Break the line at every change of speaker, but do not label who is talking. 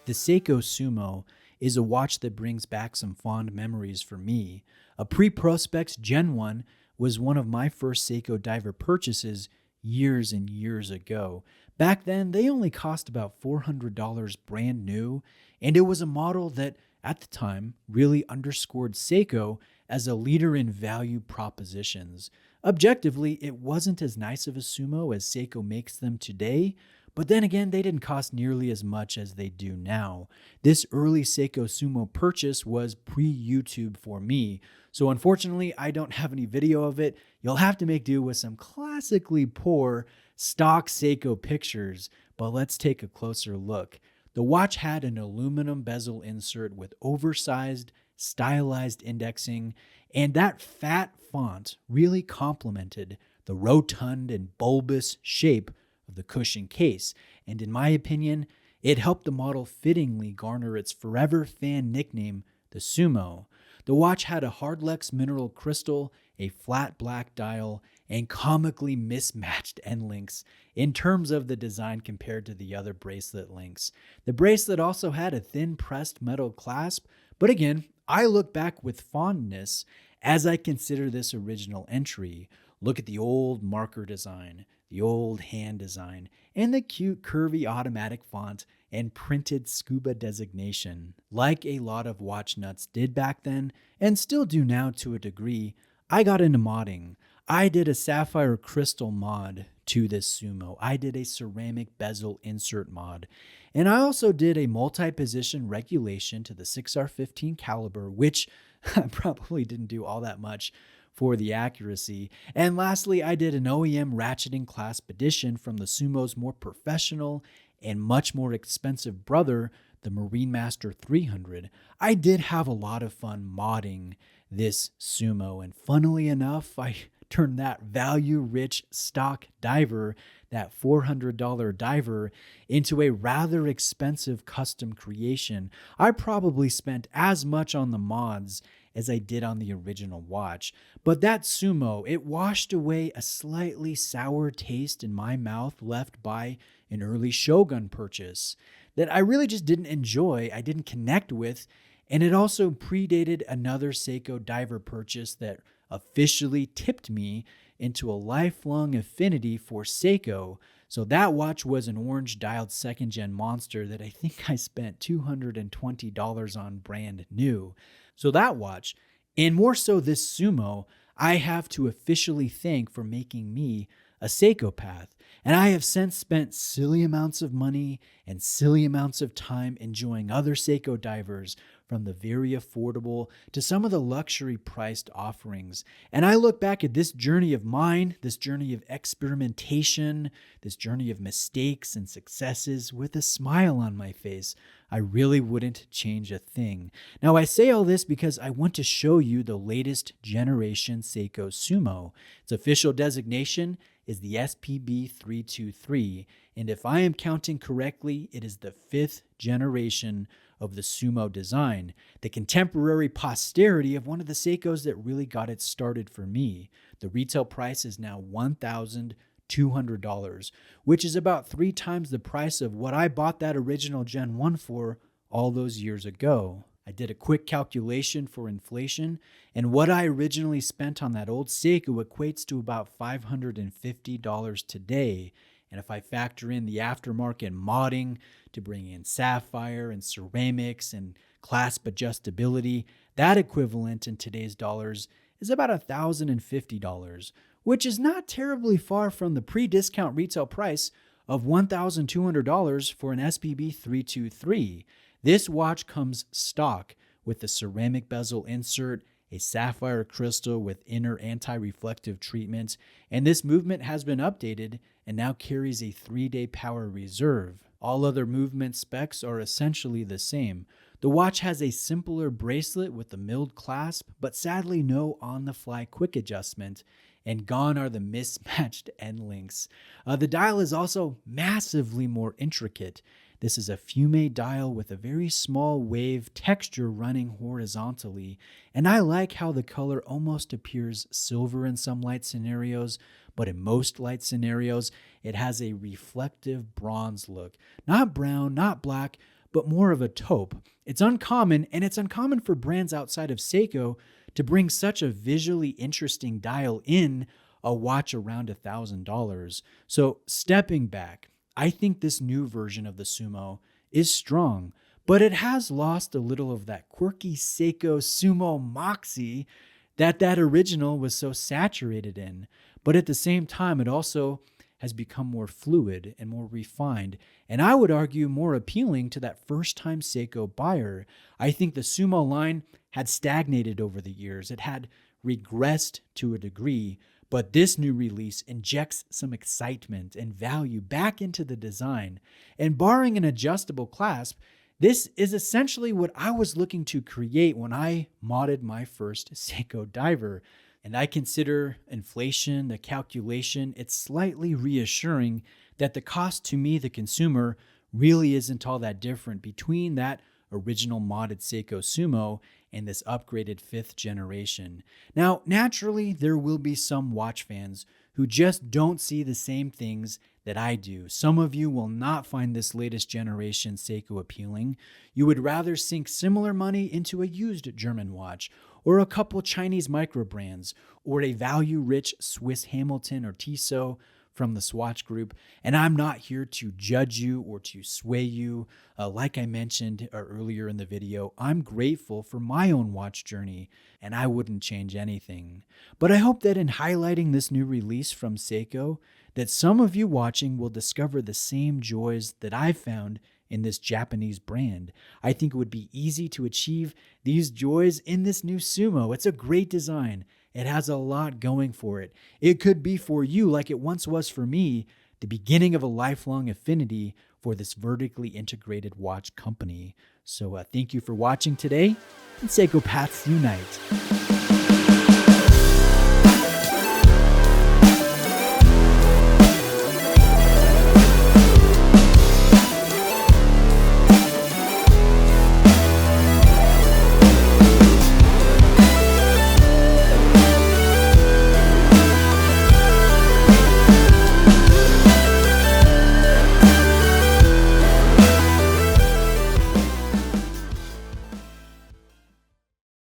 The Seiko Sumo is a watch that brings back some fond memories for me. A pre-Prospex Gen 1 was one of my first Seiko diver purchases years and years ago. Back then, they only cost about $400 brand new, and it was a model that, at the time, really underscored Seiko as a leader in value propositions. Objectively, it wasn't as nice of a Sumo as Seiko makes them today, but then again, they didn't cost nearly as much as they do now. This early Seiko Sumo purchase was pre-YouTube for me, so unfortunately, I don't have any video of it. You'll have to make do with some classically poor stock Seiko pictures, but let's take a closer look. The watch had an aluminum bezel insert with oversized, stylized indexing, and that fat font really complemented the rotund and bulbous shape of the cushion case, and in my opinion, it helped the model fittingly garner its forever fan nickname, the Sumo. The watch had a Hardlex mineral crystal, a flat black dial, and comically mismatched end links in terms of the design compared to the other bracelet links. The bracelet also had a thin pressed metal clasp, but again, I look back with fondness as I consider this original entry. Look at the old marker design, the old hand design, and the cute curvy automatic font and printed scuba designation. Like a lot of watch nuts did back then, and still do now to a degree, I got into modding. I did a sapphire crystal mod to this Sumo. I did a ceramic bezel insert mod. And I also did a multi-position regulation to the 6R15 caliber, which I probably didn't do all that much for the accuracy. And lastly, I did an OEM ratcheting clasp addition from the Sumo's more professional and much more expensive brother, the Marine Master 300. I did have a lot of fun modding this Sumo, and funnily enough, I turned that value-rich stock diver, that $400 diver, into a rather expensive custom creation. I probably spent as much on the mods as I did on the original watch. But that Sumo, it washed away a slightly sour taste in my mouth left by an early Shogun purchase that I really just didn't enjoy, I didn't connect with, and it also predated another Seiko diver purchase that officially tipped me into a lifelong affinity for Seiko. So that watch was an orange dialed second gen monster that I think I spent $220 on brand new. So that watch, and more so this Sumo, I have to officially thank for making me a Seikopath. And I have since spent silly amounts of money and silly amounts of time enjoying other Seiko divers, from the very affordable to some of the luxury priced offerings. And I look back at this journey of mine, this journey of experimentation, this journey of mistakes and successes with a smile on my face. I really wouldn't change a thing. Now, I say all this because I want to show you the latest generation Seiko Sumo. Its official designation is the SPB 323, and if I am counting correctly, it is the 5th generation of the Sumo design, the contemporary posterity of one of the Seikos that really got it started for me. The retail price is now $1,200, which is about 3 times the price of what I bought that original Gen 1 for all those years ago. I did a quick calculation for inflation, and what I originally spent on that old Seiko equates to about $550 today. And if I factor in the aftermarket modding to bring in sapphire and ceramics and clasp adjustability, that equivalent in today's dollars is about $1,050, which is not terribly far from the pre-discount retail price of $1,200 for an SPB 323. This watch comes stock with the ceramic bezel insert, a sapphire crystal with inner anti-reflective treatment, and this movement has been updated and now carries a 3-day power reserve. All other movement specs are essentially the same. The watch has a simpler bracelet with the milled clasp, but sadly no on-the-fly quick adjustment, and gone are the mismatched end links. The dial is also massively more intricate. This is a fume dial with a very small wave texture running horizontally, and I like how the color almost appears silver in some light scenarios, but in most light scenarios, it has a reflective bronze look. Not brown, not black, but more of a taupe. It's uncommon, and it's uncommon for brands outside of Seiko to bring such a visually interesting dial in a watch around $1,000. So stepping back, I think this new version of the Sumo is strong, but it has lost a little of that quirky Seiko Sumo moxie that original was so saturated in. But at the same time, it also has become more fluid and more refined, and I would argue more appealing to that first-time Seiko buyer. I think the Sumo line had stagnated over the years. It had regressed to a degree, but this new release injects some excitement and value back into the design. And barring an adjustable clasp, this is essentially what I was looking to create when I modded my first Seiko diver. And I consider inflation, the calculation, it's slightly reassuring that the cost to me, the consumer, really isn't all that different between that original modded Seiko Sumo and this upgraded 5th generation. Now, naturally, there will be some watch fans who just don't see the same things that I do. Some of you will not find this latest generation Seiko appealing. You would rather sink similar money into a used German watch, or a couple Chinese micro brands, or a value-rich Swiss Hamilton or Tissot from the Swatch Group. And I'm not here to judge you or to sway you. Like I mentioned earlier in the video, I'm grateful for my own watch journey, and I wouldn't change anything. But I hope that in highlighting this new release from Seiko, that some of you watching will discover the same joys that I've found in this Japanese brand. I think it would be easy to achieve these joys in this new Sumo. It's a great design. It has a lot going for it. It could be for you, like it once was for me, the beginning of a lifelong affinity for this vertically integrated watch company. So thank you for watching today, and Seiko Paths Unite.